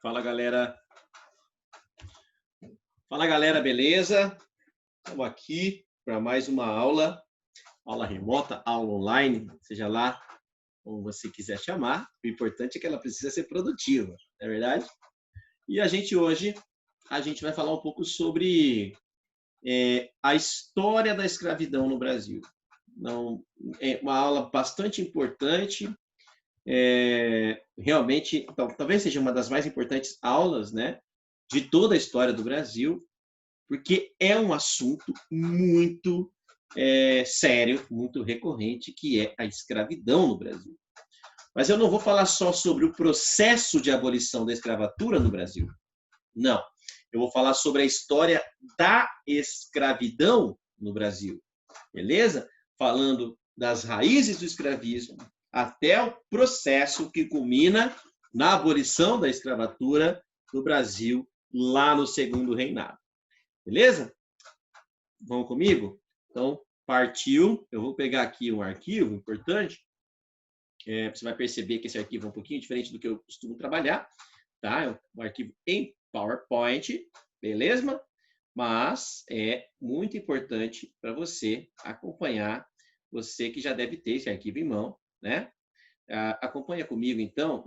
Fala galera, beleza? Estamos aqui para mais uma aula remota, aula online, seja lá como você quiser chamar. O importante é que ela precisa ser produtiva, não é verdade? E hoje a gente vai falar um pouco sobre a história da escravidão no Brasil. Não, é uma aula bastante importante. Realmente, talvez seja uma das mais importantes aulas, né, de toda a história do Brasil, porque é um assunto muito sério, muito recorrente, que é a escravidão no Brasil. Mas eu não vou falar só sobre o processo de abolição da escravatura no Brasil. Não. Eu vou falar sobre a história da escravidão no Brasil. Beleza? Falando das raízes do escravismo até o processo que culmina na abolição da escravatura no Brasil, lá no Segundo Reinado. Beleza? Vão comigo? Então, partiu. Eu vou pegar aqui um arquivo importante. Você vai perceber que esse arquivo é um pouquinho diferente do que eu costumo trabalhar. Tá? É um arquivo em PowerPoint. Beleza? Mas é muito importante para você acompanhar, você que já deve ter esse arquivo em mão, né? Acompanha comigo, então.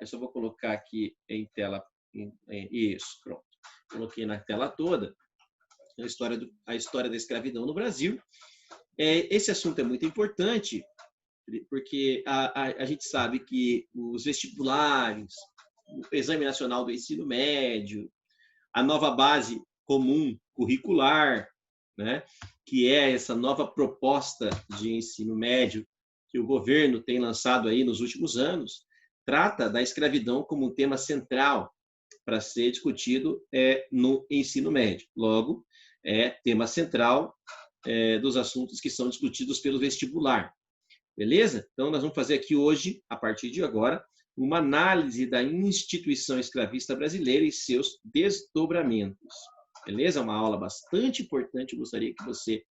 Eu só vou colocar aqui em tela. Isso, pronto. Coloquei na tela toda a história da escravidão no Brasil. Esse assunto é muito importante, porque a gente sabe que os vestibulares, o Exame Nacional do Ensino Médio, a nova base comum curricular, né, que é essa nova proposta de ensino médio que o governo tem lançado aí nos últimos anos, trata da escravidão como um tema central para ser discutido no ensino médio. Logo, é tema central dos assuntos que são discutidos pelo vestibular. Beleza? Então, nós vamos fazer aqui hoje, a partir de agora, uma análise da instituição escravista brasileira e seus desdobramentos. Beleza? Uma aula bastante importante. Eu gostaria que você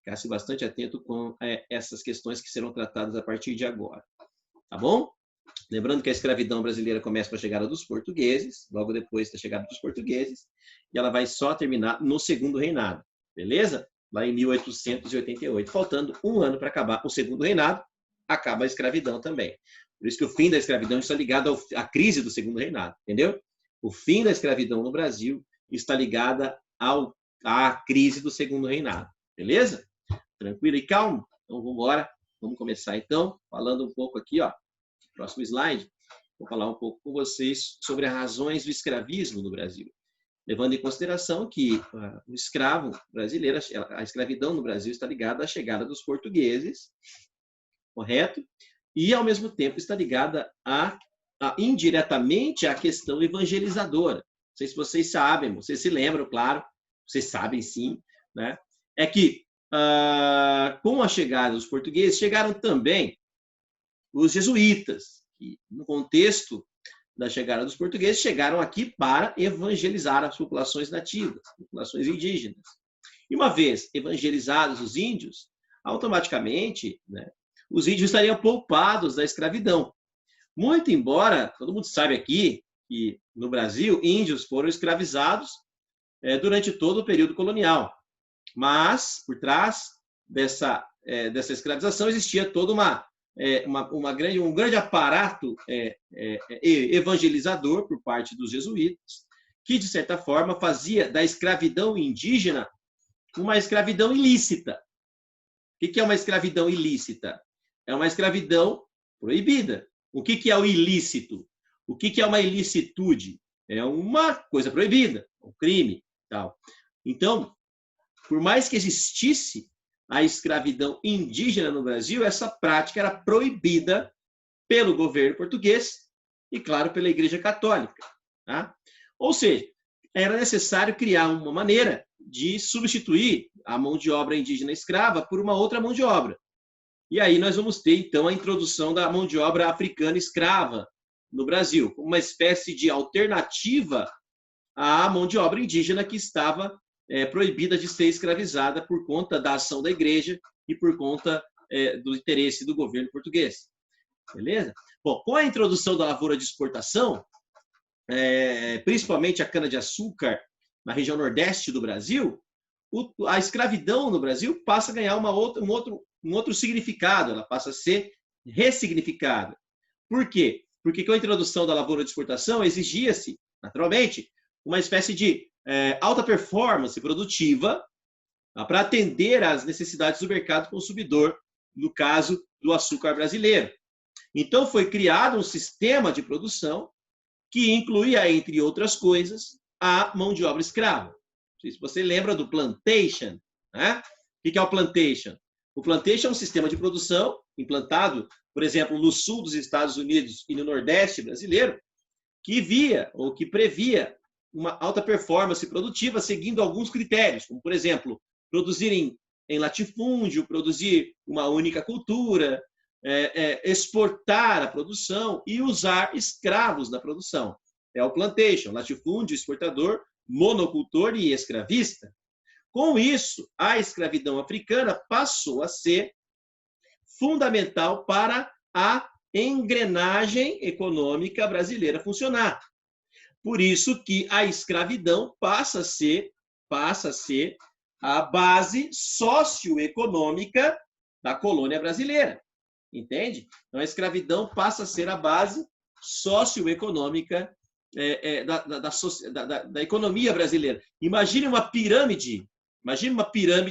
ficasse bastante atento com essas questões que serão tratadas a partir de agora. Tá bom? Lembrando que a escravidão brasileira começa com a chegada dos portugueses, logo depois da chegada dos portugueses, e ela vai só terminar no Segundo Reinado. Beleza? Lá em 1888, faltando um ano para acabar o Segundo Reinado, acaba a escravidão também. Por isso que o fim da escravidão está ligado à crise do Segundo Reinado, entendeu? O fim da escravidão no Brasil está ligada à crise do Segundo Reinado, beleza? Tranquilo e calmo? Então, vamos embora. Vamos começar, então, falando um pouco aqui, ó. Próximo slide. Vou falar um pouco com vocês sobre as razões do escravismo no Brasil, levando em consideração que o escravo brasileiro, a escravidão no Brasil está ligada à chegada dos portugueses, correto? E, ao mesmo tempo, está ligada indiretamente à questão evangelizadora. Não sei se vocês sabem, vocês se lembram, claro, vocês sabem sim, né? É que, com a chegada dos portugueses, chegaram também os jesuítas, que, no contexto da chegada dos portugueses, chegaram aqui para evangelizar as populações nativas, populações indígenas. E uma vez evangelizados os índios, automaticamente, né, os índios estariam poupados da escravidão. Muito embora, todo mundo sabe aqui, que no Brasil, índios foram escravizados durante todo o período colonial. Mas, por trás dessa escravização, existia toda um grande aparato evangelizador por parte dos jesuítas, que, de certa forma, fazia da escravidão indígena uma escravidão ilícita. O que é uma escravidão ilícita? É uma escravidão proibida. O que é o ilícito? O que é uma ilicitude? É uma coisa proibida, um crime. Tal. Então, por mais que existisse a escravidão indígena no Brasil, essa prática era proibida pelo governo português e, claro, pela Igreja Católica. Tá? Ou seja, era necessário criar uma maneira de substituir a mão de obra indígena escrava por uma outra mão de obra. E aí nós vamos ter, então, a introdução da mão de obra africana escrava no Brasil, como uma espécie de alternativa à mão de obra indígena que estava proibida de ser escravizada por conta da ação da igreja e por conta do interesse do governo português. Beleza? Bom, com a introdução da lavoura de exportação, principalmente a cana-de-açúcar na região nordeste do Brasil, a escravidão no Brasil passa a ganhar um outro significado, ela passa a ser ressignificada. Por quê? Porque com a introdução da lavoura de exportação exigia-se, naturalmente, uma espécie de alta performance produtiva para atender às necessidades do mercado consumidor, no caso do açúcar brasileiro. Então, foi criado um sistema de produção que incluía, entre outras coisas, a mão de obra escrava. Não sei se você lembra do plantation. Né? O que é o plantation? O plantation é um sistema de produção implantado, por exemplo, no sul dos Estados Unidos e no nordeste brasileiro, que via ou que previa uma alta performance produtiva seguindo alguns critérios, como, por exemplo, produzir em latifúndio, produzir uma única cultura, exportar a produção e usar escravos na produção. É o plantation, latifúndio, exportador, monocultor e escravista. Com isso, a escravidão africana passou a ser fundamental para a engrenagem econômica brasileira funcionar. Por isso que a escravidão passa a ser a base socioeconômica da colônia brasileira. Entende? Então, a escravidão passa a ser a base socioeconômica da economia brasileira. Imagine uma pirâmide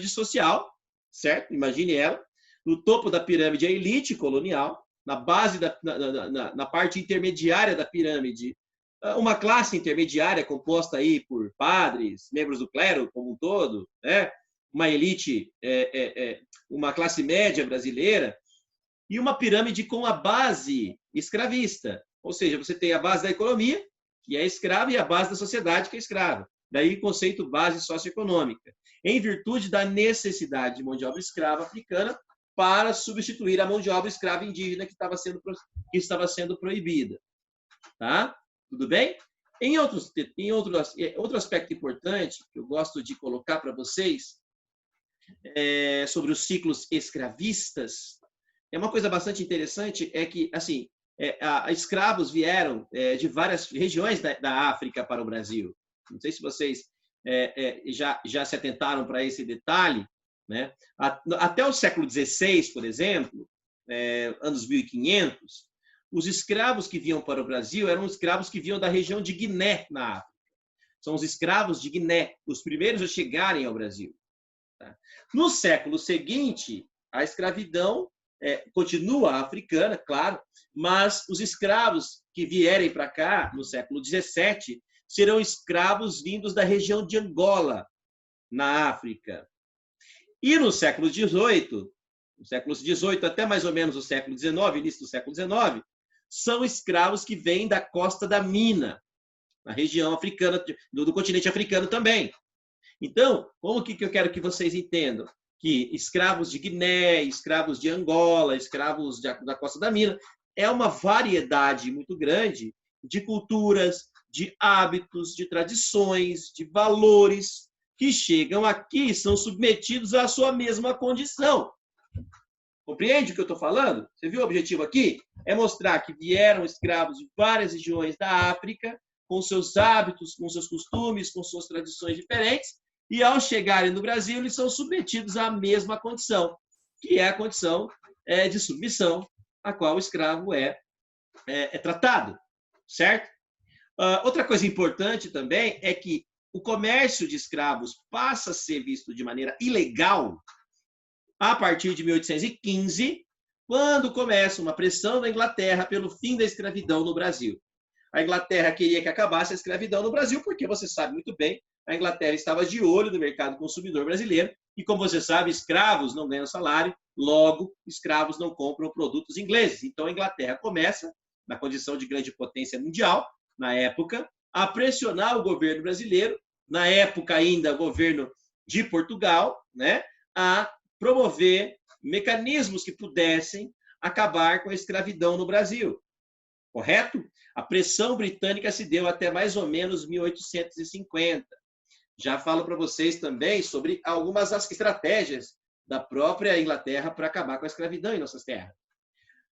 social, certo? Imagine ela. No topo da pirâmide, a elite colonial. Na base, na parte intermediária da pirâmide, uma classe intermediária composta aí por padres, membros do clero como um todo, né? Uma elite, uma classe média brasileira, e uma pirâmide com a base escravista. Ou seja, você tem a base da economia, que é escrava, e a base da sociedade, que é escrava. Daí o conceito base socioeconômica. Em virtude da necessidade de mão de obra escrava africana para substituir a mão de obra escrava indígena que estava sendo proibida. Tá? Tudo bem? Outro aspecto importante que eu gosto de colocar para vocês sobre os ciclos escravistas, uma coisa bastante interessante é que, assim, escravos vieram de várias regiões da África para o Brasil. Não sei se vocês já se atentaram para esse detalhe, né? Até o século XVI, por exemplo, anos 1500, os escravos que vinham para o Brasil eram escravos que vinham da região de Guiné, na África. São os escravos de Guiné, os primeiros a chegarem ao Brasil. Tá? No século seguinte, a escravidão continua africana, claro, mas os escravos que vierem para cá no século XVII serão escravos vindos da região de Angola, na África. E no século XVIII, até mais ou menos o século XIX, início do século XIX, são escravos que vêm da costa da Mina, na região africana, do continente africano também. Então, como que eu quero que vocês entendam? Que escravos de Guiné, escravos de Angola, escravos da costa da Mina, é uma variedade muito grande de culturas, de hábitos, de tradições, de valores que chegam aqui e são submetidos à sua mesma condição. Compreende o que eu estou falando? Você viu o objetivo aqui? É mostrar que vieram escravos de várias regiões da África, com seus hábitos, com seus costumes, com suas tradições diferentes, e ao chegarem no Brasil, eles são submetidos à mesma condição, que é a condição de submissão a qual o escravo é tratado, certo? Outra coisa importante também é que o comércio de escravos passa a ser visto de maneira ilegal a partir de 1815, quando começa uma pressão da Inglaterra pelo fim da escravidão no Brasil. A Inglaterra queria que acabasse a escravidão no Brasil, porque você sabe muito bem, a Inglaterra estava de olho no mercado consumidor brasileiro, e como você sabe, escravos não ganham salário, logo, escravos não compram produtos ingleses. Então, a Inglaterra começa, na condição de grande potência mundial, na época, a pressionar o governo brasileiro, na época ainda o governo de Portugal, né, a promover mecanismos que pudessem acabar com a escravidão no Brasil. Correto? A pressão britânica se deu até mais ou menos 1850. Já falo para vocês também sobre algumas estratégias da própria Inglaterra para acabar com a escravidão em nossas terras.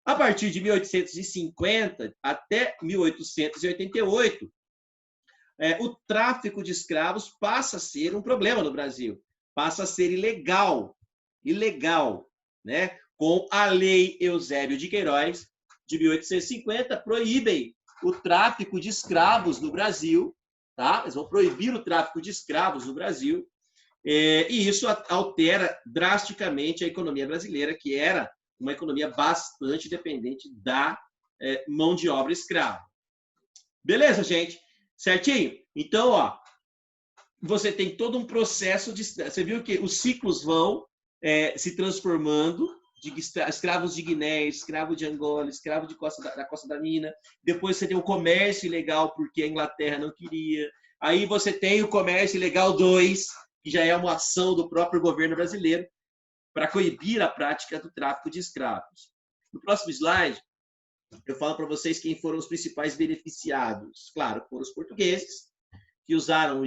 A partir de 1850 até 1888, o tráfico de escravos passa a ser um problema no Brasil, passa a ser ilegal, né? Com a Lei Eusébio de Queiroz, de 1850, proíbem o tráfico de escravos no Brasil, tá? Eles vão proibir o tráfico de escravos no Brasil, e isso altera drasticamente a economia brasileira, que era uma economia bastante dependente da mão de obra escrava. Beleza, gente? Certinho? Então, ó, você tem todo um processo de... Você viu que os ciclos vão se transformando, de escravos de Guiné, escravo de Angola, escravo da Costa da Nina. Depois você tem o comércio ilegal, porque a Inglaterra não queria. Aí você tem o comércio ilegal 2, que já é uma ação do próprio governo brasileiro para coibir a prática do tráfico de escravos. No próximo slide, eu falo para vocês quem foram os principais beneficiados. Claro, foram os portugueses, que usaram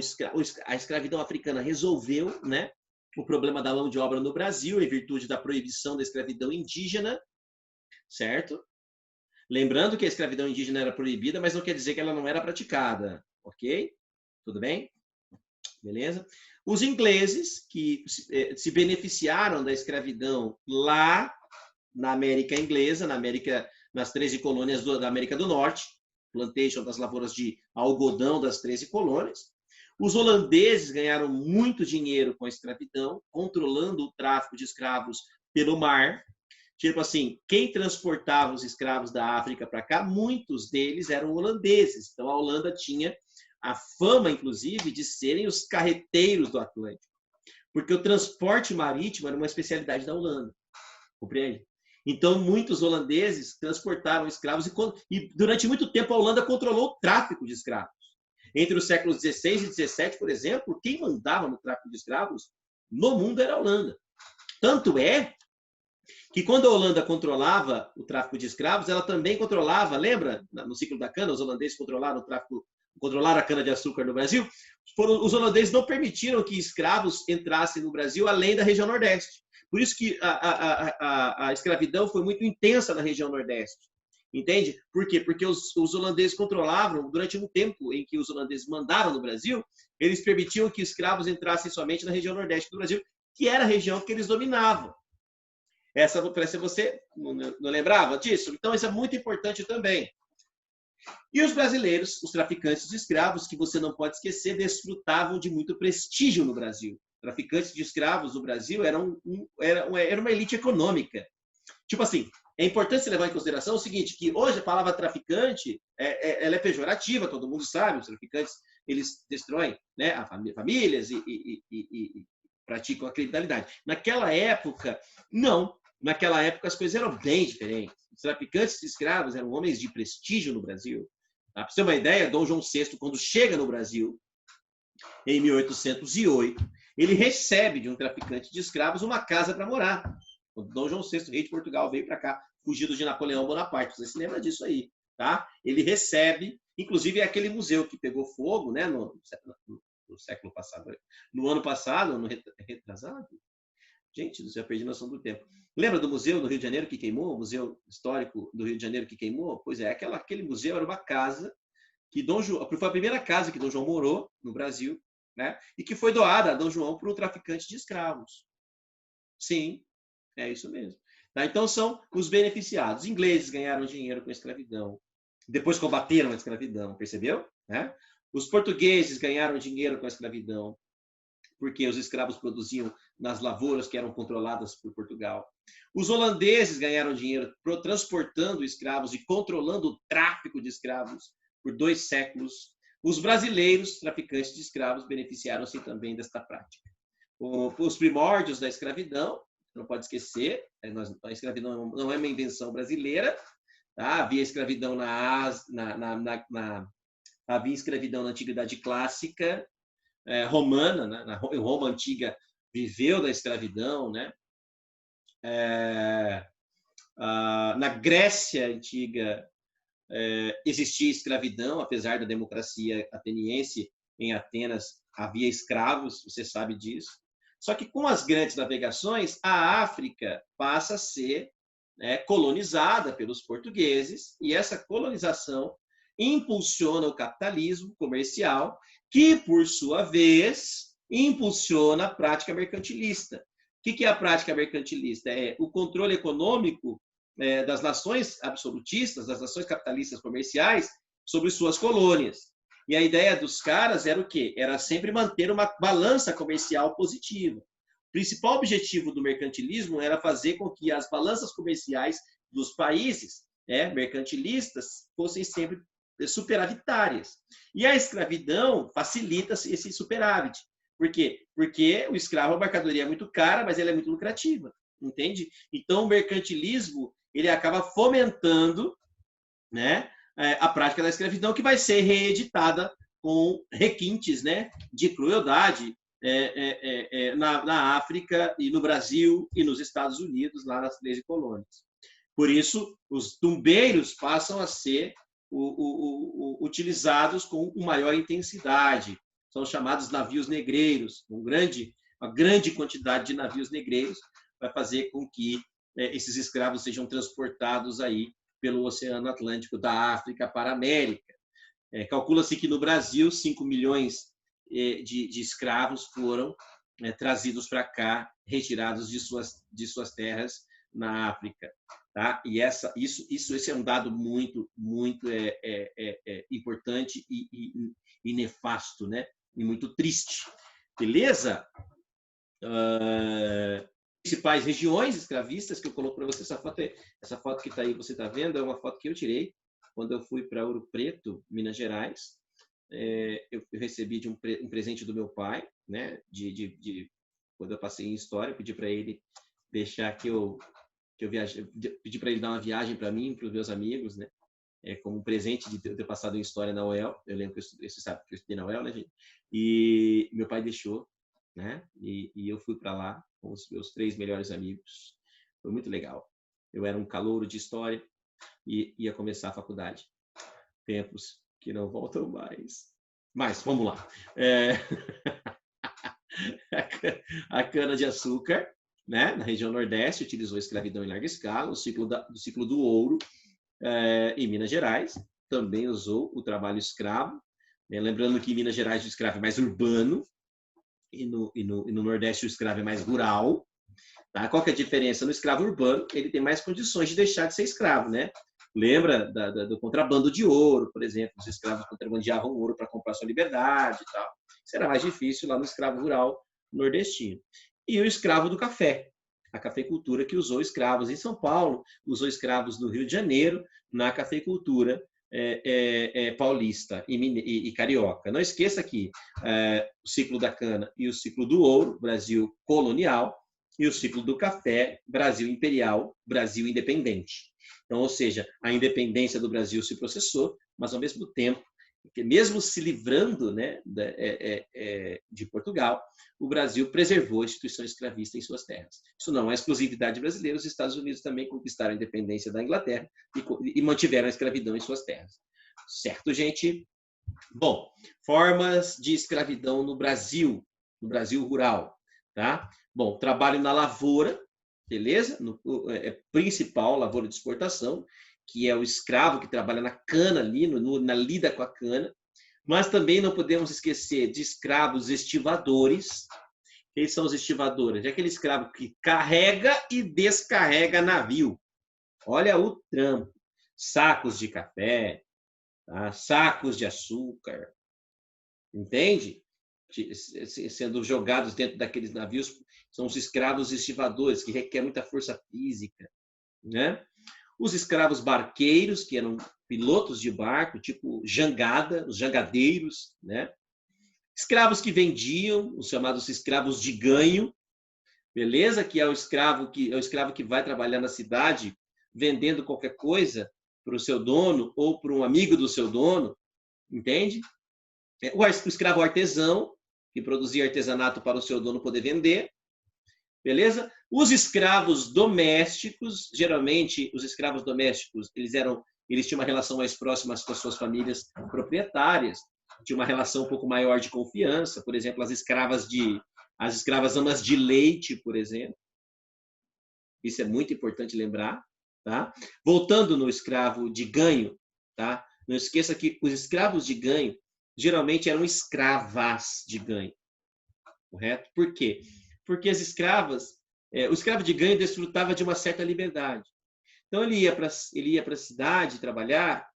a escravidão africana, resolveu, né, o problema da mão de obra no Brasil, em virtude da proibição da escravidão indígena, certo? Lembrando que a escravidão indígena era proibida, mas não quer dizer que ela não era praticada, ok? Tudo bem? Beleza? Os ingleses, que se beneficiaram da escravidão lá na América Inglesa, nas 13 colônias da América do Norte, plantation das lavouras de algodão das 13 colônias. Os holandeses ganharam muito dinheiro com a escravidão, controlando o tráfico de escravos pelo mar. Tipo assim, quem transportava os escravos da África para cá, muitos deles eram holandeses. Então a Holanda tinha a fama, inclusive, de serem os carreteiros do Atlântico. Porque o transporte marítimo era uma especialidade da Holanda. Compreende? Então, muitos holandeses transportaram escravos e durante muito tempo, a Holanda controlou o tráfico de escravos. Entre os séculos XVI e XVII, por exemplo, quem mandava no tráfico de escravos no mundo era a Holanda. Tanto é que quando a Holanda controlava o tráfico de escravos, ela também controlava, lembra? No ciclo da cana, os holandeses controlaram a cana-de-açúcar no Brasil. Os holandeses não permitiram que escravos entrassem no Brasil além da região Nordeste. Por isso que a escravidão foi muito intensa na região Nordeste. Entende? Por quê? Porque os holandeses controlavam, durante um tempo em que os holandeses mandaram no Brasil, eles permitiam que escravos entrassem somente na região Nordeste do Brasil, que era a região que eles dominavam. Essa parece que você não lembrava disso? Então, isso é muito importante também. E os brasileiros, os traficantes de escravos, que você não pode esquecer, desfrutavam de muito prestígio no Brasil. Traficantes de escravos no Brasil era uma elite econômica. Tipo assim, é importante se levar em consideração o seguinte, que hoje a palavra traficante ela é pejorativa, todo mundo sabe, os traficantes eles destroem, né, famílias e praticam a criminalidade. Naquela época, não. Naquela época as coisas eram bem diferentes. Os traficantes de escravos eram homens de prestígio no Brasil. Tá? Para você ter uma ideia, Dom João VI, quando chega no Brasil, em 1808, ele recebe de um traficante de escravos uma casa para morar. Quando Dom João VI, rei de Portugal, veio para cá, fugido de Napoleão Bonaparte. Você se lembra disso aí, tá? Ele recebe, inclusive é aquele museu que pegou fogo, né, no século passado, no ano passado, no retrasado. Gente, já perdi a noção do tempo. Lembra do museu do Rio de Janeiro que queimou? O Museu Histórico do Rio de Janeiro que queimou? Pois é, aquele museu era uma casa que Dom João, foi a primeira casa que Dom João morou no Brasil, né? E que foi doada a Dom João por um traficante de escravos. Sim, é isso mesmo. Tá? Então são os beneficiados. Os ingleses ganharam dinheiro com a escravidão. Depois combateram a escravidão, percebeu? Né? Os portugueses ganharam dinheiro com a escravidão, porque os escravos produziam nas lavouras que eram controladas por Portugal. Os holandeses ganharam dinheiro transportando escravos e controlando o tráfico de escravos por 2 séculos. Os brasileiros, traficantes de escravos, beneficiaram-se também desta prática. Os primórdios da escravidão, não pode esquecer, a escravidão não é uma invenção brasileira, tá? Havia escravidão havia escravidão na Antiguidade Clássica, romana, né? Na Roma antiga viveu da escravidão, né? Na Grécia antiga existia escravidão, apesar da democracia ateniense, em Atenas havia escravos, você sabe disso. Só que com as grandes navegações, a África passa a ser colonizada pelos portugueses, e essa colonização impulsiona o capitalismo comercial, que, por sua vez, impulsiona a prática mercantilista. O que é a prática mercantilista? É o controle econômico das nações absolutistas, das nações capitalistas comerciais, sobre suas colônias. E a ideia dos caras era o quê? Era sempre manter uma balança comercial positiva. O principal objetivo do mercantilismo era fazer com que as balanças comerciais dos países mercantilistas fossem sempre superavitárias. E a escravidão facilita esse superávit. Por quê? Porque o escravo é uma mercadoria muito cara, mas ela é muito lucrativa, entende? Então, o mercantilismo ele acaba fomentando, né, a prática da escravidão, que vai ser reeditada com requintes, né, de crueldade na África e no Brasil e nos Estados Unidos, lá nas 13 colônias. Por isso, os tumbeiros passam a ser utilizados com maior intensidade. São chamados navios negreiros. Uma grande quantidade de navios negreiros vai fazer com que esses escravos sejam transportados aí pelo Oceano Atlântico da África para a América. Calcula-se que no Brasil 5 milhões de escravos foram trazidos para cá, retirados de suas terras na África. Tá? E esse é um dado muito, muito importante e nefasto, né? E muito triste. Beleza? Principais regiões escravistas que eu coloco para você, essa foto que está aí, você está vendo, é uma foto que eu tirei quando eu fui para Ouro Preto, Minas Gerais. Eu recebi de um presente do meu pai, né? Quando eu passei em História, eu pedi para ele deixar que eu pedi para ele dar uma viagem para mim, para os meus amigos, né? Como um presente de ter passado em História na UEL. Eu lembro que você sabe que eu estudei na UEL, né, gente? E meu pai deixou, né? E eu fui para lá com os meus 3 melhores amigos. Foi muito legal. Eu era um calouro de História e ia começar a faculdade. Tempos que não voltam mais. Mas, vamos lá. A cana-de-açúcar, né, na região Nordeste, utilizou a escravidão em larga escala, o ciclo do ouro em Minas Gerais também usou o trabalho escravo, né? Lembrando que em Minas Gerais o escravo é mais urbano e no Nordeste o escravo é mais rural. Tá? Qual que é a diferença? No escravo urbano, ele tem mais condições de deixar de ser escravo, né? Lembra do contrabando de ouro, por exemplo, os escravos contrabandeavam ouro para comprar sua liberdade e tal. Isso era mais difícil lá no escravo rural nordestino. E o escravo do café, a cafeicultura que usou escravos em São Paulo, usou escravos no Rio de Janeiro, na cafeicultura paulista e carioca. Não esqueça que o ciclo da cana e o ciclo do ouro, Brasil colonial, e o ciclo do café, Brasil imperial, Brasil independente. Então, ou seja, a independência do Brasil se processou, mas ao mesmo tempo, mesmo se livrando, né, de Portugal, o Brasil preservou a instituição escravista em suas terras. Isso não é exclusividade brasileira, os Estados Unidos também conquistaram a independência da Inglaterra e mantiveram a escravidão em suas terras. Certo, gente? Bom, formas de escravidão no Brasil rural, tá? Bom, trabalho na lavoura, beleza? Principal, lavoura de exportação, que é o escravo que trabalha na cana ali, na lida com a cana. Mas também não podemos esquecer de escravos estivadores. Quem são os estivadores? É aquele escravo que carrega e descarrega navio. Olha o trampo. Sacos de café, tá? Sacos de açúcar. Entende? Sendo jogados dentro daqueles navios. São os escravos estivadores, que requer muita força física, né? Os escravos barqueiros, que eram pilotos de barco, tipo jangada, os jangadeiros, né? Escravos que vendiam, os chamados escravos de ganho, beleza? Que é o escravo que vai trabalhar na cidade vendendo qualquer coisa para o seu dono ou para um amigo do seu dono, entende? O escravo artesão, que produzia artesanato para o seu dono poder vender, beleza? Os escravos domésticos, geralmente os escravos domésticos, eles tinham uma relação mais próxima com as suas famílias proprietárias, tinha uma relação um pouco maior de confiança, por exemplo, as escravas amas de leite, por exemplo. Isso é muito importante lembrar, tá? Voltando no escravo de ganho, tá? Não esqueça que os escravos de ganho geralmente eram escravas de ganho, correto? Por quê? Porque as escravas, o escravo de ganho desfrutava de uma certa liberdade. Então ele ia para a cidade trabalhar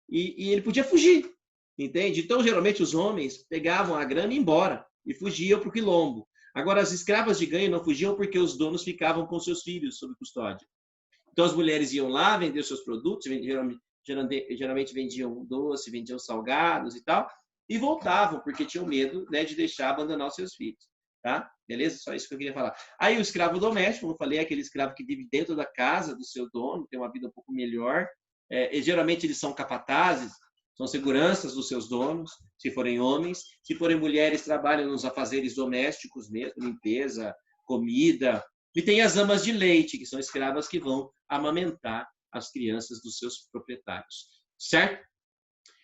e ele podia fugir, entende? Então geralmente os homens pegavam a grana e iam embora e fugiam para o quilombo. Agora as escravas de ganho não fugiam porque os donos ficavam com seus filhos sob custódia. Então as mulheres iam lá vender seus produtos, geralmente vendiam doce, vendiam salgados e tal, e voltavam porque tinham medo, né, de deixar abandonar os seus filhos, tá? Beleza? Só isso que eu queria falar. Aí o escravo doméstico, como eu falei, é aquele escravo que vive dentro da casa do seu dono, tem uma vida um pouco melhor. E geralmente eles são capatazes, são seguranças dos seus donos, se forem homens. Se forem mulheres, trabalham nos afazeres domésticos mesmo, limpeza, comida. E tem as amas de leite, que são escravas que vão amamentar as crianças dos seus proprietários, certo?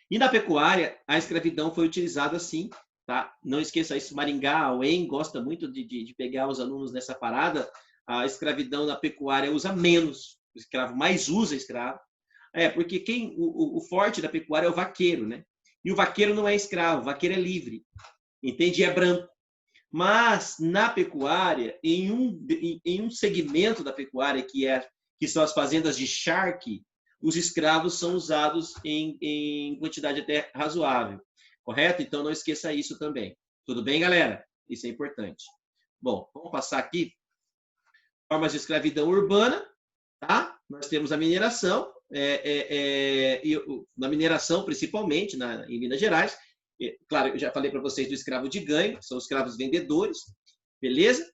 E na pecuária, a escravidão foi utilizada assim, tá? Não esqueça isso, Maringá, a UEM gosta muito de pegar os alunos nessa parada. A escravidão na pecuária usa menos, o escravo mais usa escravo. Porque o forte da pecuária é o vaqueiro, né? E o vaqueiro não é escravo, o vaqueiro é livre, entende? E é branco. Mas na pecuária, em um segmento da pecuária que são as fazendas de charque, os escravos são usados em quantidade até razoável, correto? Então não esqueça isso também. Tudo bem, galera? Isso é importante. Bom, vamos passar aqui. Formas de escravidão urbana, tá? Nós temos a mineração, na mineração principalmente em Minas Gerais. Claro, eu já falei para vocês do escravo de ganho, são os escravos vendedores, beleza?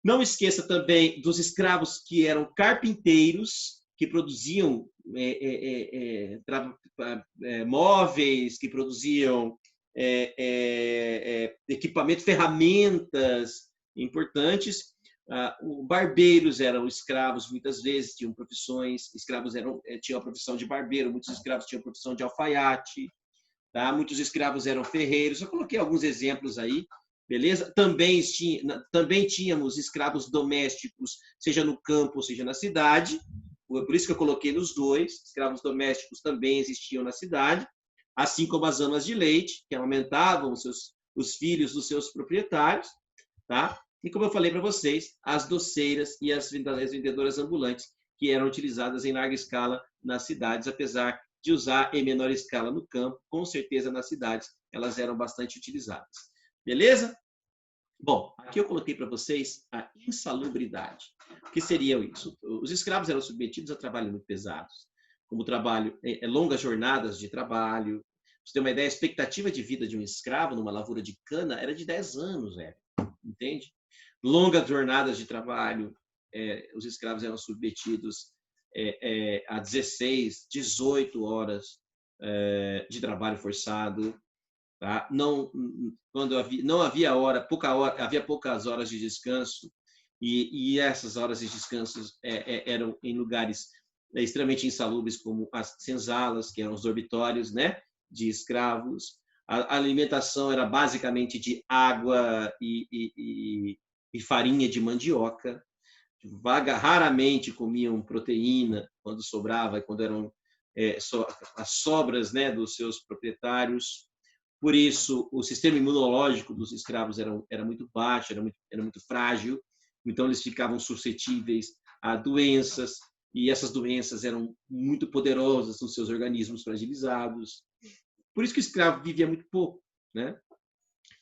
Não esqueça também dos escravos que eram carpinteiros, que produziam móveis, que produziam equipamento, ferramentas importantes. Barbeiros eram escravos, muitas vezes tinham profissões, escravos tinham a profissão de barbeiro, muitos escravos tinham a profissão de alfaiate, tá? Muitos escravos eram ferreiros. Eu coloquei alguns exemplos aí, beleza? Também tínhamos escravos domésticos, seja no campo, seja na cidade. Por isso que eu coloquei nos dois. Escravos domésticos também existiam na cidade, assim como as amas de leite, que amamentavam os filhos dos seus proprietários, tá? E como eu falei para vocês, as doceiras e as vendedoras ambulantes, que eram utilizadas em larga escala nas cidades, apesar de usar em menor escala no campo, com certeza nas cidades elas eram bastante utilizadas. Beleza? Bom, aqui eu coloquei para vocês a insalubridade. O que seria isso? Os escravos eram submetidos a trabalhos muito pesados, como trabalho, longas jornadas de trabalho. Pra você ter uma ideia, a expectativa de vida de um escravo numa lavoura de cana era de 10 anos, entende? Longas jornadas de trabalho, os escravos eram submetidos a 16, 18 horas de trabalho forçado. Tá? Não havia havia poucas horas de descanso, e essas horas de descanso eram em lugares extremamente insalubres, como as senzalas, que eram os dormitórios, né, de escravos. A alimentação era basicamente de água e farinha de mandioca. Raramente comiam proteína quando sobrava, quando eram as sobras, né, dos seus proprietários. Por isso, o sistema imunológico dos escravos era muito baixo, era muito frágil, então eles ficavam suscetíveis a doenças, e essas doenças eram muito poderosas nos seus organismos fragilizados. Por isso que o escravo vivia muito pouco, né?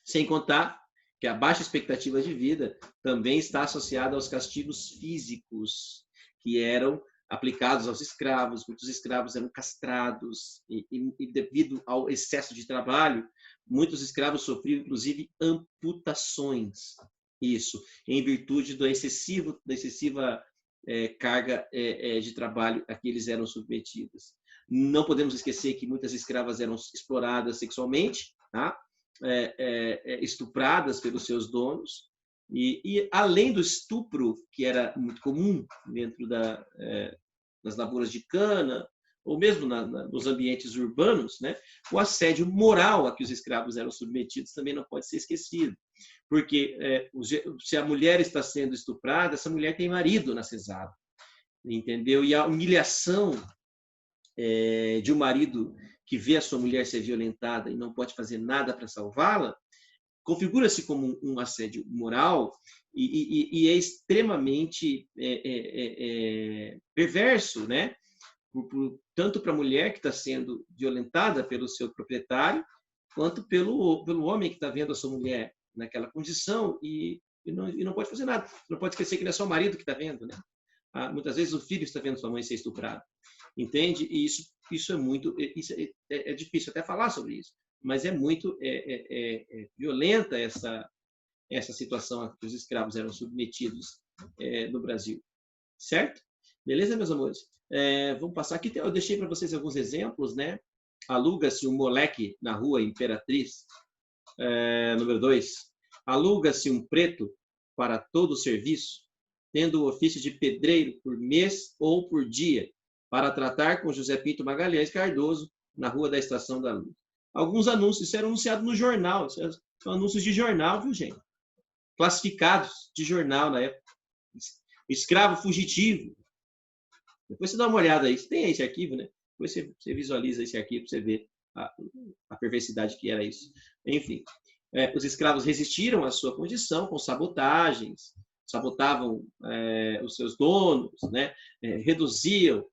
Sem contar que a baixa expectativa de vida também está associada aos castigos físicos que eram aplicados aos escravos. Muitos escravos eram castrados e devido ao excesso de trabalho, muitos escravos sofriam, inclusive, amputações. Isso, em virtude da excessiva carga de trabalho a que eles eram submetidos. Não podemos esquecer que muitas escravas eram exploradas sexualmente, tá? Estupradas pelos seus donos. E além do estupro, que era muito comum dentro das lavouras de cana, ou mesmo nos ambientes urbanos, né, o assédio moral a que os escravos eram submetidos também não pode ser esquecido. Porque se a mulher está sendo estuprada, essa mulher tem marido na senzala, entendeu? E a humilhação de um marido que vê a sua mulher ser violentada e não pode fazer nada para salvá-la, configura-se como um assédio moral e é extremamente perverso, né? Tanto para a mulher que está sendo violentada pelo seu proprietário, quanto pelo homem que está vendo a sua mulher naquela condição e não pode fazer nada. Não pode esquecer que não é só o marido que está vendo, né? Muitas vezes o filho está vendo sua mãe ser estuprada, entende? E isso é muito, isso é difícil até falar sobre isso, mas é muito violenta essa situação a que os escravos eram submetidos no Brasil, certo? Beleza, meus amores? Vamos passar aqui. Eu deixei para vocês alguns exemplos, né? Aluga-se um moleque na rua Imperatriz, número 2. Aluga-se um preto para todo o serviço, tendo o ofício de pedreiro por mês ou por dia, para tratar com José Pinto Magalhães Cardoso, na Rua da Estação da Luz. Alguns anúncios, isso era anunciado no jornal, são anúncios de jornal, viu, gente? Classificados de jornal na época. Escravo fugitivo. Depois você dá uma olhada aí, você tem esse arquivo, né? Depois você visualiza esse arquivo para você ver a perversidade que era isso. Enfim, os escravos resistiram à sua condição com sabotagens, sabotavam os seus donos, né? Reduziam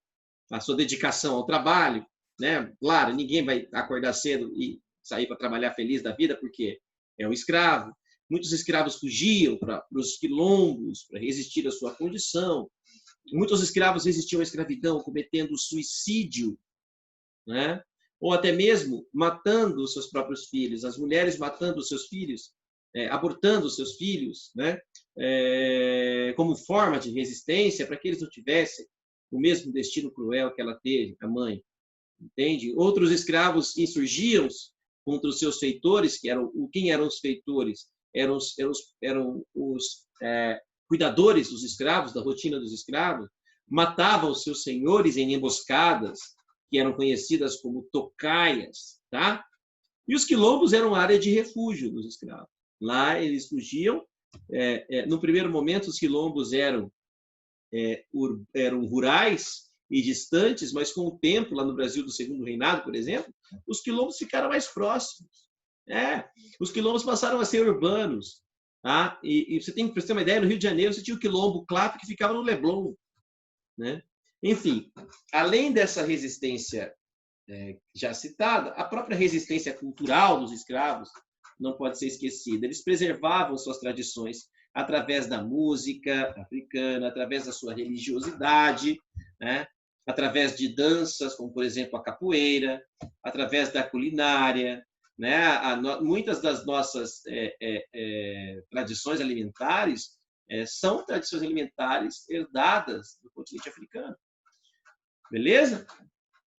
a sua dedicação ao trabalho, né? Claro, ninguém vai acordar cedo e sair para trabalhar feliz da vida porque é um escravo. Muitos escravos fugiam para os quilombos para resistir à sua condição. Muitos escravos resistiam à escravidão cometendo suicídio, né? Ou até mesmo matando os seus próprios filhos, as mulheres matando os seus filhos, abortando os seus filhos, né? Como forma de resistência para que eles não tivessem o mesmo destino cruel que ela teve, a mãe, entende? Outros escravos insurgiam contra os seus feitores, quem eram os feitores? Eram os cuidadores dos escravos, da rotina dos escravos, matavam os seus senhores em emboscadas, que eram conhecidas como tocaias, tá? E os quilombos eram área de refúgio dos escravos. Lá eles fugiam. No primeiro momento, os quilombos eram rurais e distantes, mas com o tempo, lá no Brasil do Segundo Reinado, por exemplo, os quilombos ficaram mais próximos. Os quilombos passaram a ser urbanos. Tá? E você tem que ter uma ideia, no Rio de Janeiro você tinha o quilombo Clap, que ficava no Leblon, né? Enfim, além dessa resistência já citada, a própria resistência cultural dos escravos não pode ser esquecida. Eles preservavam suas tradições através da música africana, através da sua religiosidade, né? Através de danças, como, por exemplo, a capoeira, através da culinária, né? Muitas das nossas tradições alimentares são tradições alimentares herdadas do continente africano. Beleza?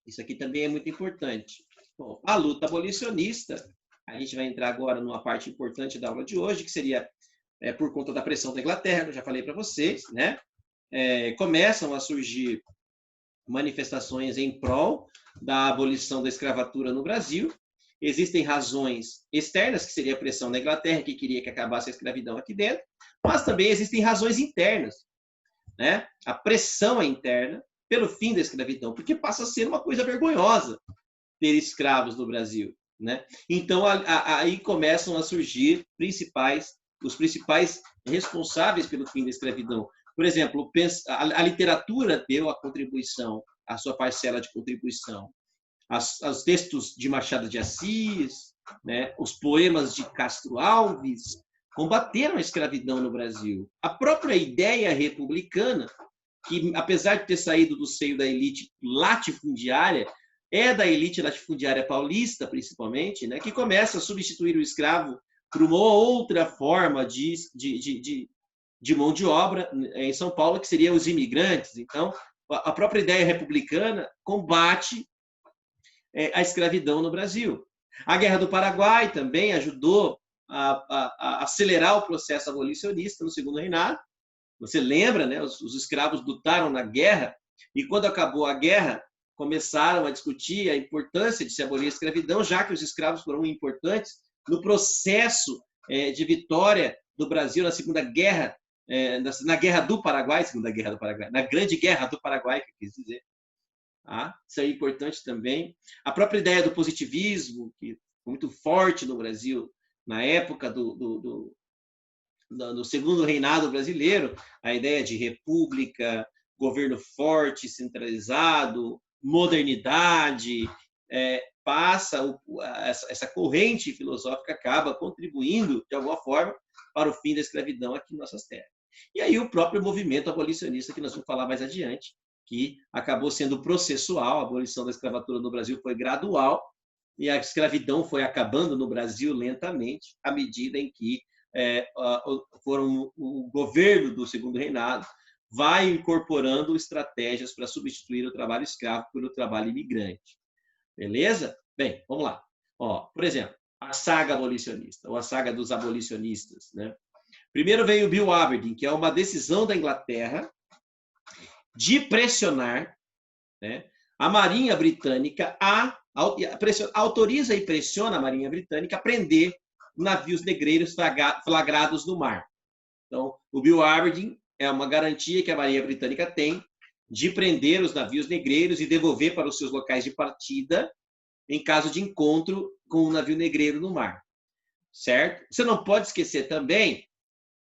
Isso aqui também é muito importante. Bom, a luta abolicionista, a gente vai entrar agora numa parte importante da aula de hoje, que seria por conta da pressão da Inglaterra, que eu já falei para vocês, né? Começam a surgir manifestações em prol da abolição da escravatura no Brasil. Existem razões externas, que seria a pressão da Inglaterra, que queria que acabasse a escravidão aqui dentro, mas também existem razões internas, né? A pressão é interna pelo fim da escravidão, porque passa a ser uma coisa vergonhosa ter escravos no Brasil, né? Então, aí começam a surgir os principais responsáveis pelo fim da escravidão. Por exemplo, a literatura deu a contribuição, a sua parcela de contribuição. Os textos de Machado de Assis, né? Os poemas de Castro Alves combateram a escravidão no Brasil. A própria ideia republicana, que apesar de ter saído do seio da elite latifundiária, é da elite latifundiária paulista, principalmente, né? Que começa a substituir o escravo por uma outra forma de mão de obra em São Paulo, que seriam os imigrantes. Então, a própria ideia republicana combate a escravidão no Brasil. A Guerra do Paraguai também ajudou a acelerar o processo abolicionista no Segundo Reinado. Você lembra, né? Os escravos lutaram na guerra e, quando acabou a guerra, começaram a discutir a importância de se abolir a escravidão, já que os escravos foram importantes no processo de vitória do Brasil na Segunda Guerra, na Guerra do Paraguai, Segunda Guerra do Paraguai, na Grande Guerra do Paraguai, que eu quis dizer. Tá? Isso é importante também. A própria ideia do positivismo, que foi muito forte no Brasil na época do segundo reinado brasileiro, a ideia de república, governo forte, centralizado, modernidade, passa, essa corrente filosófica acaba contribuindo, de alguma forma, para o fim da escravidão aqui em nossas terras. E aí o próprio movimento abolicionista, que nós vamos falar mais adiante, que acabou sendo processual, a abolição da escravatura no Brasil foi gradual, e a escravidão foi acabando no Brasil lentamente, à medida em que o governo do segundo reinado vai incorporando estratégias para substituir o trabalho escravo pelo trabalho imigrante. Beleza? Bem, vamos lá. Por exemplo, a saga abolicionista, ou a saga dos abolicionistas. Né? Primeiro veio o Bill Aberdeen, que é uma decisão da Inglaterra de pressionar, né, a Marinha Britânica autoriza e pressiona a Marinha Britânica a prender navios negreiros flagrados no mar. Então, o Bill Aberdeen é uma garantia que a Marinha Britânica tem de prender os navios negreiros e devolver para os seus locais de partida em caso de encontro com um navio negreiro no mar. Certo? Você não pode esquecer também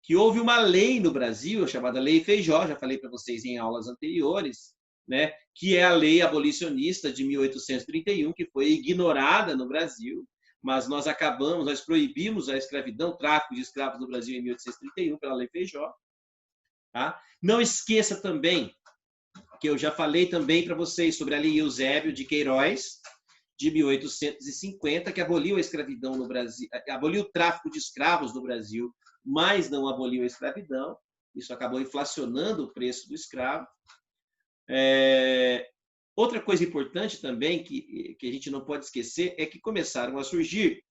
que houve uma lei no Brasil, chamada Lei Feijó, já falei para vocês em aulas anteriores, né, que é a lei abolicionista de 1831, que foi ignorada no Brasil, mas nós proibimos a escravidão, o tráfico de escravos no Brasil em 1831, pela Lei Feijó. Tá? Não esqueça também que eu já falei também para vocês sobre a Lei Eusébio de Queiroz, de 1850, que aboliu a escravidão no Brasil, aboliu o tráfico de escravos no Brasil, mas não aboliu a escravidão. Isso acabou inflacionando o preço do escravo. Outra coisa importante também que a gente não pode esquecer é que começaram a surgir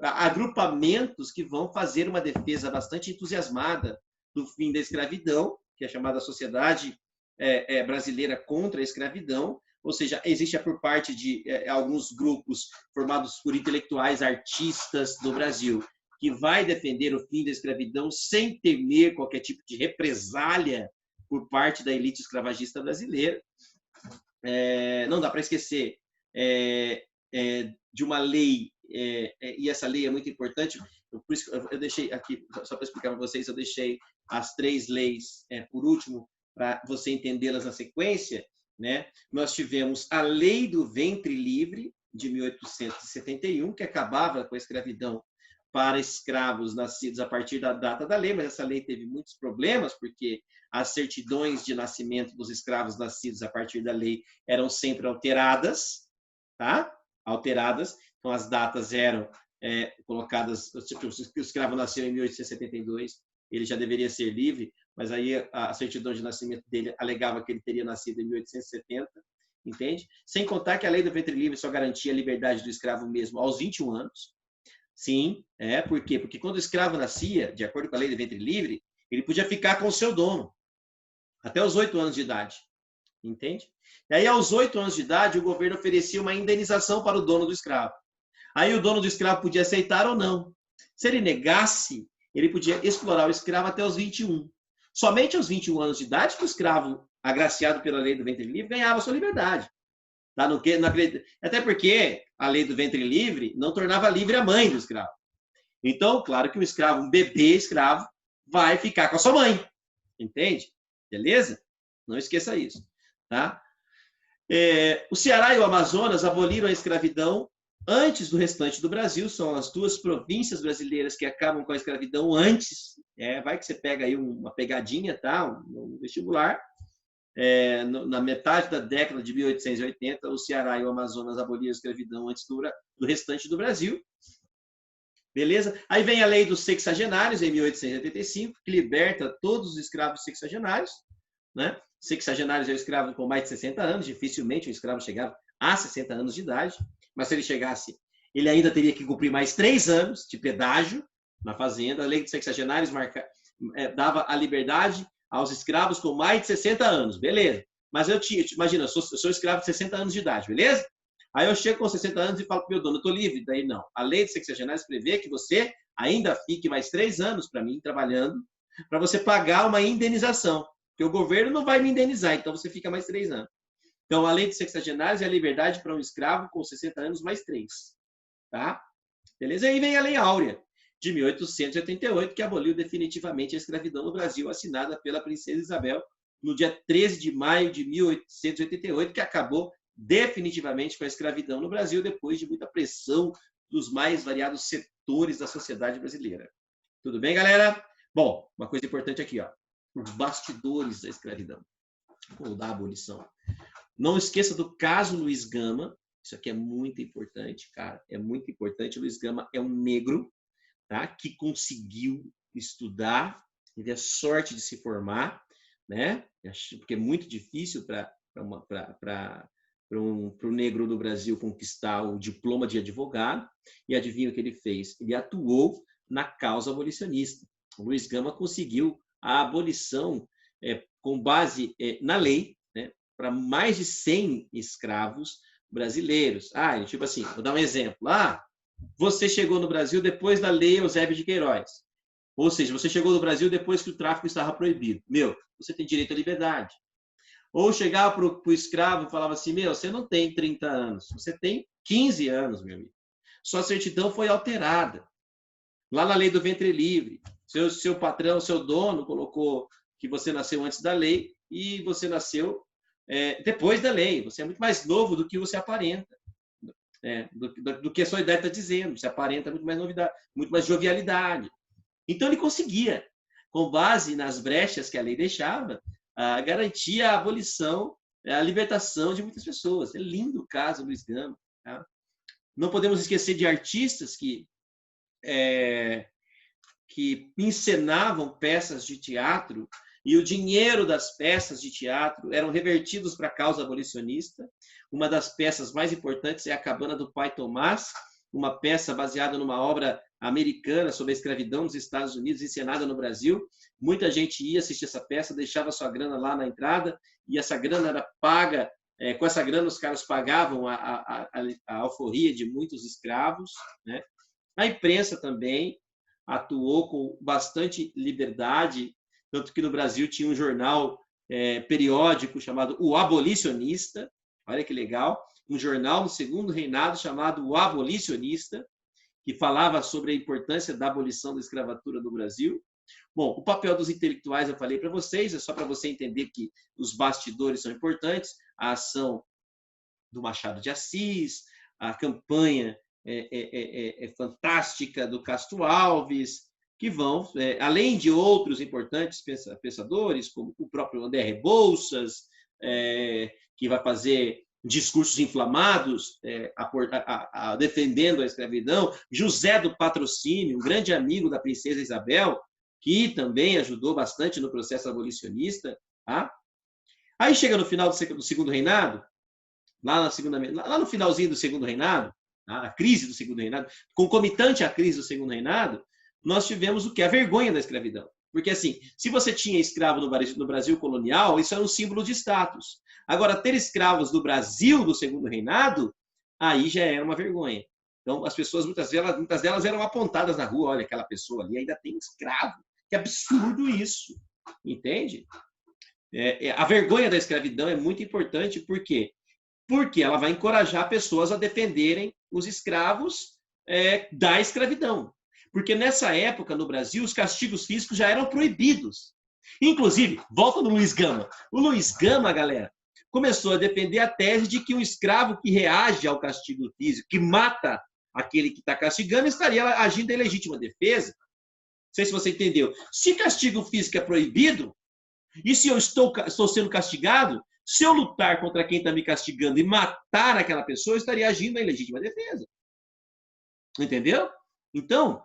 agrupamentos que vão fazer uma defesa bastante entusiasmada do fim da escravidão, que é chamada Sociedade Brasileira contra a Escravidão, ou seja, existe por parte de alguns grupos formados por intelectuais, artistas do Brasil, que vai defender o fim da escravidão sem temer qualquer tipo de represália por parte da elite escravagista brasileira. Não dá para esquecer de uma lei, e essa lei é muito importante, por isso eu deixei aqui, só para explicar para vocês, eu deixei as 3 leis por último, para você entendê-las na sequência. Né? Nós tivemos a Lei do Ventre Livre, de 1871, que acabava com a escravidão para escravos nascidos a partir da data da lei, mas essa lei teve muitos problemas, porque as certidões de nascimento dos escravos nascidos a partir da lei eram sempre alteradas, tá? Alteradas, então as datas eram colocadas, tipo, se o escravo nasceu em 1872, ele já deveria ser livre, mas aí a certidão de nascimento dele alegava que ele teria nascido em 1870, entende? Sem contar que a lei do ventre livre só garantia a liberdade do escravo mesmo aos 21 anos. Sim, por quê? Porque quando o escravo nascia, de acordo com a lei do ventre livre, ele podia ficar com o seu dono até os 8 anos de idade, entende? E aí, aos 8 anos de idade, o governo oferecia uma indenização para o dono do escravo. Aí o dono do escravo podia aceitar ou não. Se ele negasse, ele podia explorar o escravo até os 21. Somente aos 21 anos de idade que o escravo, agraciado pela lei do ventre livre, ganhava sua liberdade. Tá? Até porque a lei do ventre livre não tornava livre a mãe do escravo. Então, claro que o escravo, um bebê escravo, vai ficar com a sua mãe. Entende? Beleza? Não esqueça isso. Tá? O Ceará e o Amazonas aboliram a escravidão antes do restante do Brasil. São as 2 províncias brasileiras que acabam com a escravidão antes. Vai que você pega aí uma pegadinha, tá? No vestibular. Na metade da década de 1880, o Ceará e o Amazonas aboliram a escravidão antes do restante do Brasil. Beleza? Aí vem a lei dos sexagenários, em 1885, que liberta todos os escravos sexagenários. Né? Sexagenários é o escravo com mais de 60 anos, dificilmente o escravo chegava a 60 anos de idade, mas se ele chegasse, ele ainda teria que cumprir mais 3 anos de pedágio na fazenda. A lei dos sexagenários dava a liberdade aos escravos com mais de 60 anos, beleza. Mas imagina, eu sou escravo de 60 anos de idade, beleza? Aí eu chego com 60 anos e falo para o meu dono, eu estou livre. Daí não. A lei dos sexagenários prevê que você ainda fique mais 3 anos para mim trabalhando, para você pagar uma indenização. porque o governo não vai me indenizar, então você fica mais 3 anos. Então, a lei de sexagenários é a liberdade para um escravo com 60 anos mais 3. Tá? Beleza? Aí vem a Lei Áurea, de 1888, que aboliu definitivamente a escravidão no Brasil, assinada pela Princesa Isabel no dia 13 de maio de 1888, que acabou definitivamente com a escravidão no Brasil, depois de muita pressão dos mais variados setores da sociedade brasileira. Tudo bem, galera? Bom, uma coisa importante aqui, ó, os bastidores da escravidão, ou da abolição. Não esqueça do caso Luiz Gama, isso aqui é muito importante, cara, é muito importante. O Luiz Gama é um negro, tá, que conseguiu estudar, teve a sorte de se formar, né, porque é muito difícil para o negro do Brasil conquistar o diploma de advogado, e adivinha o que ele fez? Ele atuou na causa abolicionista. O Luiz Gama conseguiu a abolição com base na lei, né, para mais de 100 escravos brasileiros. Tipo assim, vou dar um exemplo. Você chegou no Brasil depois da lei Eusébio de Queiroz. Ou seja, você chegou no Brasil depois que o tráfico estava proibido. Você tem direito à liberdade. Ou chegava para o escravo e falava assim, você não tem 30 anos, você tem 15 anos, meu amigo. Sua certidão foi alterada. Lá na lei do ventre livre, seu patrão, seu dono colocou que você nasceu antes da lei e você nasceu depois da lei. Você é muito mais novo do que você aparenta. Do que a sua idade está dizendo. Você aparenta muito mais novidade, muito mais jovialidade. Então ele conseguia, com base nas brechas que a lei deixava, garantir a abolição, a libertação de muitas pessoas. É lindo o caso do Luiz Gama. Tá? Não podemos esquecer de artistas que encenavam peças de teatro e o dinheiro das peças de teatro eram revertidos para a causa abolicionista. Uma das peças mais importantes é A Cabana do Pai Tomás, uma peça baseada numa obra americana sobre a escravidão nos Estados Unidos, encenada no Brasil. Muita gente ia assistir essa peça, deixava sua grana lá na entrada, e essa grana era paga, com essa grana os caras pagavam a alforria de muitos escravos. Né? A imprensa também atuou com bastante liberdade, tanto que no Brasil tinha um jornal periódico chamado O Abolicionista, olha que legal, um jornal no Segundo Reinado chamado O Abolicionista, que falava sobre a importância da abolição da escravatura no Brasil. Bom, o papel dos intelectuais eu falei para vocês, é só para você entender que os bastidores são importantes, a ação do Machado de Assis, a campanha fantástica do Castro Alves, que vão, além de outros importantes pensadores, como o próprio André Rebouças, que vai fazer discursos inflamados defendendo a escravidão, José do Patrocínio, um grande amigo da Princesa Isabel, que também ajudou bastante no processo abolicionista. Tá? Aí chega no final do Segundo Reinado, lá no finalzinho do Segundo Reinado, a crise do Segundo Reinado, concomitante à crise do Segundo Reinado, nós tivemos o que? A vergonha da escravidão. Porque, assim, se você tinha escravo no Brasil colonial, isso era um símbolo de status. Agora, ter escravos no Brasil do Segundo Reinado, aí já era uma vergonha. Então, as pessoas, muitas delas eram apontadas na rua, olha, aquela pessoa ali ainda tem escravo. Que absurdo isso. Entende? A vergonha da escravidão é muito importante, por quê? Porque ela vai encorajar pessoas a defenderem os escravos da escravidão. Porque nessa época, no Brasil, os castigos físicos já eram proibidos. Inclusive, volta no Luiz Gama. O Luiz Gama, galera, começou a defender a tese de que um escravo que reage ao castigo físico, que mata aquele que está castigando, estaria agindo em legítima defesa. Não sei se você entendeu. Se castigo físico é proibido, e se eu estou sendo castigado, se eu lutar contra quem está me castigando e matar aquela pessoa, eu estaria agindo em legítima defesa. Entendeu? Então,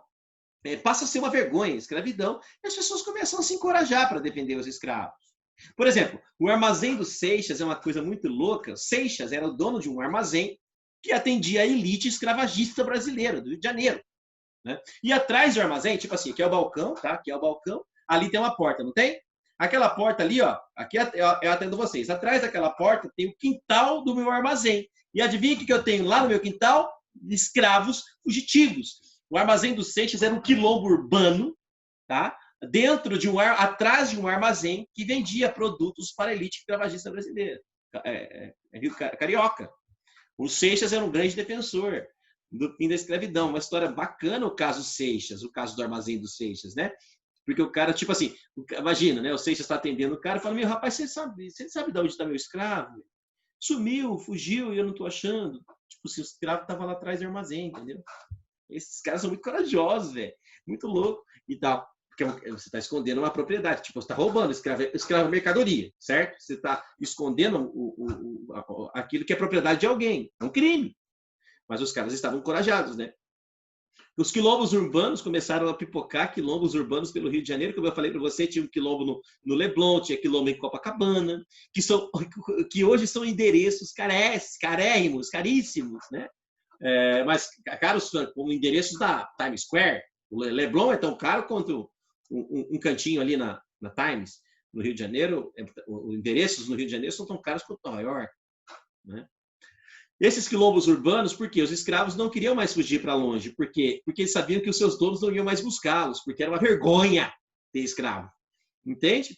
passa a ser uma vergonha a escravidão, e as pessoas começam a se encorajar para defender os escravos. Por exemplo, o armazém do Seixas é uma coisa muito louca. Seixas era o dono de um armazém que atendia a elite escravagista brasileira, do Rio de Janeiro. Né? E atrás do armazém, tipo assim, aqui é o balcão, tá? Aqui é o balcão, ali tem uma porta, não tem? Aquela porta ali, ó, aqui eu atendo vocês. Atrás daquela porta tem o quintal do meu armazém. E adivinha o que eu tenho lá no meu quintal? Escravos fugitivos. O armazém do Seixas era um quilombo urbano, tá? dentro de atrás de um armazém que vendia produtos para a elite escravagista brasileira, carioca. O Seixas era um grande defensor do fim da escravidão. Uma história bacana o caso Seixas, o caso do armazém do Seixas, né? Porque o cara, tipo assim, imagina, né? O Seixas está atendendo o cara e fala: meu rapaz, você sabe de onde está meu escravo? Sumiu, fugiu e eu não estou achando. Tipo, se o escravo estava lá atrás do armazém, entendeu? Esses caras são muito corajosos, velho. Muito louco e tal. Porque você está escondendo uma propriedade. Tipo, você está roubando. Escravo é mercadoria, certo? Você está escondendo aquilo que é propriedade de alguém. É um crime. Mas os caras estavam encorajados, né? Os quilombos urbanos começaram a pipocar, quilombos urbanos pelo Rio de Janeiro. Como eu falei para você, tinha um quilombo no Leblon, tinha quilombo em Copacabana, que hoje são endereços carérrimos, caríssimos, né? Mas caros como endereços da Times Square. O Leblon é tão caro quanto um cantinho ali na Times, no Rio de Janeiro. Os endereços no Rio de Janeiro são tão caros quanto Nova York, né? Esses quilombos urbanos, por quê? Os escravos não queriam mais fugir para longe. Por quê? Porque eles sabiam que os seus donos não iam mais buscá-los, porque era uma vergonha ter escravo. Entende?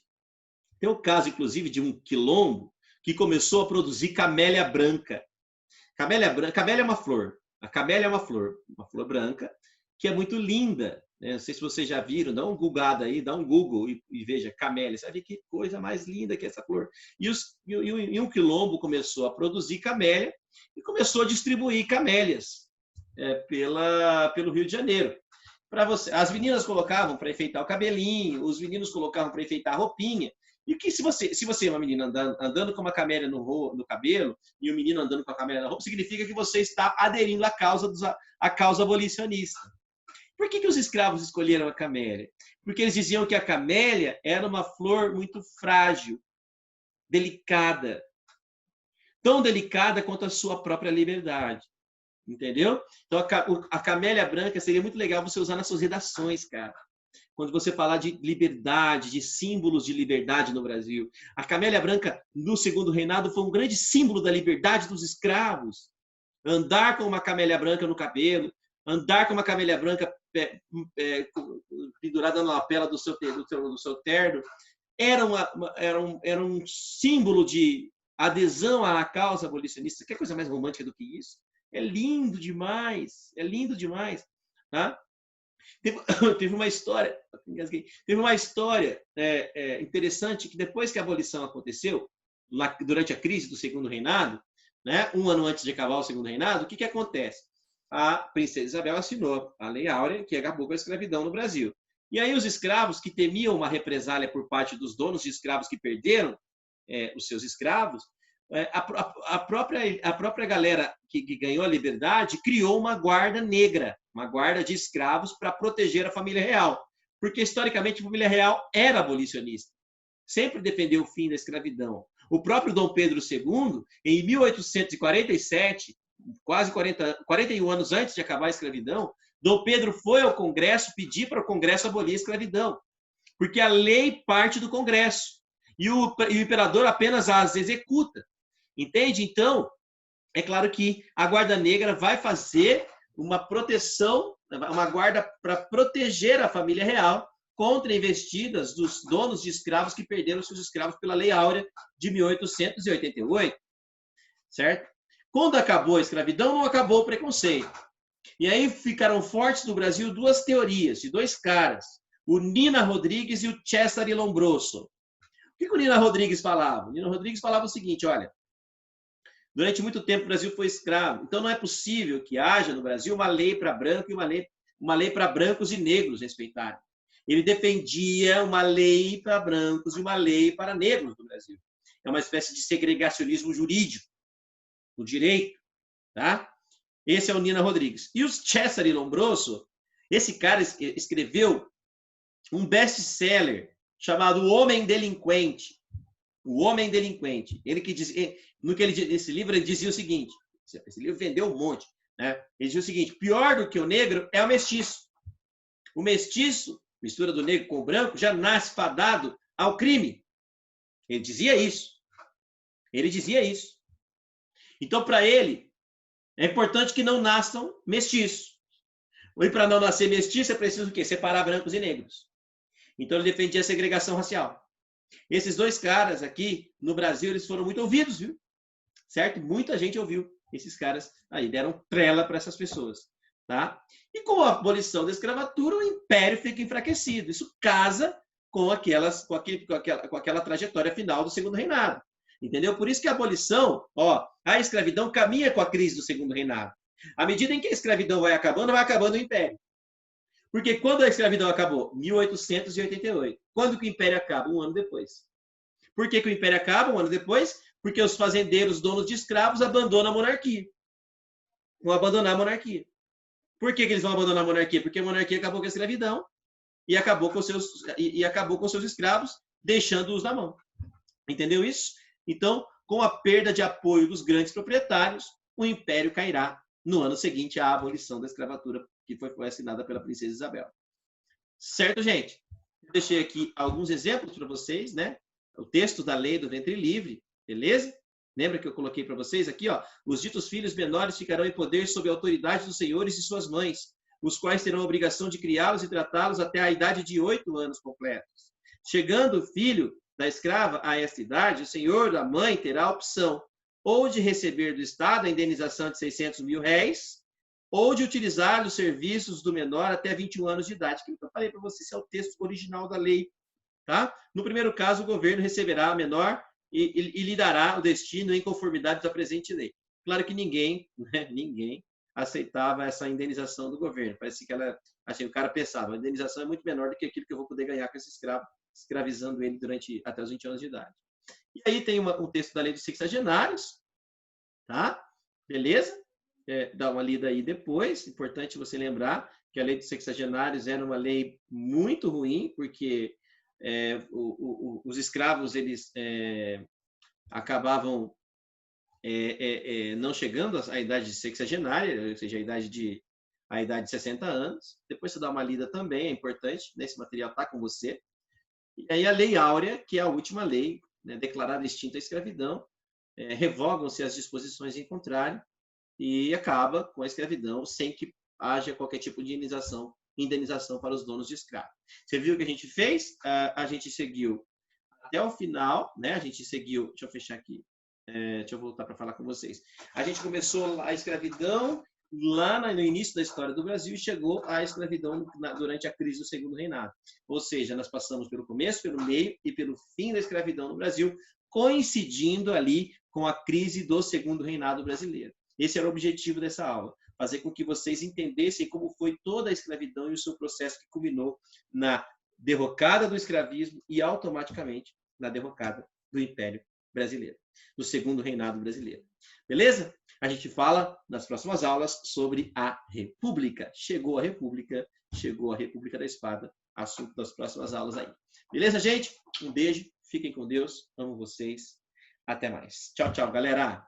Tem o caso, inclusive, de um quilombo que começou a produzir camélia branca. Camélia é uma flor. A camélia é uma flor branca, que é muito linda. Né? Não sei se vocês já viram, dá um googada aí, dá um Google e veja camélia. Você vai ver que coisa mais linda que é essa flor. E um quilombo começou a produzir camélia e começou a distribuir camélias pelo Rio de Janeiro. As meninas colocavam para enfeitar o cabelinho, os meninos colocavam para enfeitar a roupinha. E que se você é uma menina andando com uma camélia no cabelo e o menino andando com a camélia na roupa, significa que você está aderindo à causa abolicionista. Por que os escravos escolheram a camélia? Porque eles diziam que a camélia era uma flor muito frágil, delicada, tão delicada quanto a sua própria liberdade. Entendeu? Então, a camélia branca seria muito legal você usar nas suas redações, cara. Quando você falar de liberdade, de símbolos de liberdade no Brasil. A camélia branca, no Segundo Reinado, foi um grande símbolo da liberdade dos escravos. Andar com uma camélia branca no cabelo, andar com uma camélia branca pendurada na lapela do seu terno, era um símbolo de adesão à causa abolicionista. Que coisa mais romântica do que isso? É lindo demais, tá? Teve uma história interessante que depois que a abolição aconteceu, durante a crise do Segundo Reinado, né, um ano antes de acabar o Segundo Reinado, o que acontece? A princesa Isabel assinou a Lei Áurea, que acabou com a escravidão no Brasil. E aí os escravos que temiam uma represália por parte dos donos de escravos que perderam os seus escravos, a própria galera que ganhou a liberdade criou uma guarda negra, uma guarda de escravos para proteger a família real. Porque, historicamente, a família real era abolicionista. Sempre defendeu o fim da escravidão. O próprio Dom Pedro II, em 1847, quase 41 anos antes de acabar a escravidão, Dom Pedro foi ao Congresso pedir para o Congresso abolir a escravidão. Porque a lei parte do Congresso. E o imperador apenas as executa. Entende? Então, é claro que a Guarda Negra vai fazer uma proteção, uma guarda para proteger a família real contra investidas dos donos de escravos que perderam seus escravos pela Lei Áurea de 1888. Certo? Quando acabou a escravidão, não acabou o preconceito. E aí ficaram fortes no Brasil duas teorias, de dois caras, o Nina Rodrigues e o Cesare Lombroso. O que o Nina Rodrigues falava? O Nina Rodrigues falava o seguinte, olha, durante muito tempo o Brasil foi escravo, então não é possível que haja no Brasil uma lei para branco e uma lei para brancos e negros respeitarem. Ele defendia uma lei para brancos e uma lei para negros no Brasil. É uma espécie de segregacionismo jurídico, no direito, tá? Esse é o Nina Rodrigues. E o Cesare Lombroso, esse cara escreveu um best-seller chamado O Homem Delinquente. O Homem Delinquente. Nesse livro ele dizia o seguinte, esse livro vendeu um monte, né? Ele dizia o seguinte, pior do que o negro é o mestiço. O mestiço, mistura do negro com o branco, já nasce fadado ao crime. Ele dizia isso. Então, para ele, é importante que não nasçam mestiços. E para não nascer mestiço, é preciso o quê? Separar brancos e negros. Então ele defendia a segregação racial. Esses dois caras aqui, no Brasil, eles foram muito ouvidos, viu? Certo? Muita gente ouviu esses caras aí, deram trela para essas pessoas. Tá? E com a abolição da escravatura, o império fica enfraquecido. Isso casa com aquela trajetória final do segundo reinado. Entendeu? Por isso que a abolição, a escravidão caminha com a crise do segundo reinado. À medida em que a escravidão vai acabando o império. Porque quando a escravidão acabou? 1888. Quando que o império acaba? Um ano depois. Por que o império acaba um ano depois? Porque os fazendeiros, donos de escravos, abandonam a monarquia. Vão abandonar a monarquia. Por que eles vão abandonar a monarquia? Porque a monarquia acabou com a escravidão e acabou com seus escravos, deixando-os na mão. Entendeu isso? Então, com a perda de apoio dos grandes proprietários, o império cairá no ano seguinte à abolição da escravatura, que foi assinada pela princesa Isabel. Certo, gente? Eu deixei aqui alguns exemplos para vocês, né? O texto da lei do ventre livre, beleza? Lembra que eu coloquei para vocês aqui, os ditos filhos menores ficarão em poder sob a autoridade dos senhores e suas mães, os quais terão a obrigação de criá-los e tratá-los até a idade de 8 anos completos. Chegando o filho da escrava a esta idade, o senhor da mãe terá a opção ou de receber do Estado a indenização de 600 mil réis, ou de utilizar os serviços do menor até 21 anos de idade. Que eu falei para vocês, esse é o texto original da lei. Tá? No primeiro caso, o governo receberá a menor e lhe dará o destino em conformidade da presente lei. Claro que ninguém aceitava essa indenização do governo. Parece que o cara pensava, a indenização é muito menor do que aquilo que eu vou poder ganhar com esse escravo, escravizando ele até os 20 anos de idade. E aí tem um texto da lei dos sexagenários, tá? Beleza? Dá uma lida aí depois. Importante você lembrar que a lei dos sexagenários era uma lei muito ruim, porque os escravos eles acabavam não chegando à idade sexagenária, ou seja, a idade de 60 anos. Depois você dá uma lida também, é importante, né? Esse material está com você. E aí a Lei Áurea, que é a última lei, né, declarada extinta a escravidão, revogam-se as disposições em contrário e acaba com a escravidão sem que haja qualquer tipo de indenização para os donos de escravo. Você viu o que a gente fez? A gente seguiu até o final, né? A gente seguiu, deixa eu fechar aqui, deixa eu voltar para falar com vocês. A gente começou a escravidão lá no início da história do Brasil e chegou à escravidão durante a crise do segundo reinado. Ou seja, nós passamos pelo começo, pelo meio e pelo fim da escravidão no Brasil, coincidindo ali com a crise do segundo reinado brasileiro. Esse era o objetivo dessa aula, fazer com que vocês entendessem como foi toda a escravidão e o seu processo que culminou na derrocada do escravismo e automaticamente na derrocada do Império Brasileiro, do segundo reinado brasileiro. Beleza? A gente fala nas próximas aulas sobre a República. Chegou a República da Espada, assunto das próximas aulas aí. Beleza, gente? Um beijo, fiquem com Deus, amo vocês. Até mais. Tchau, tchau, galera!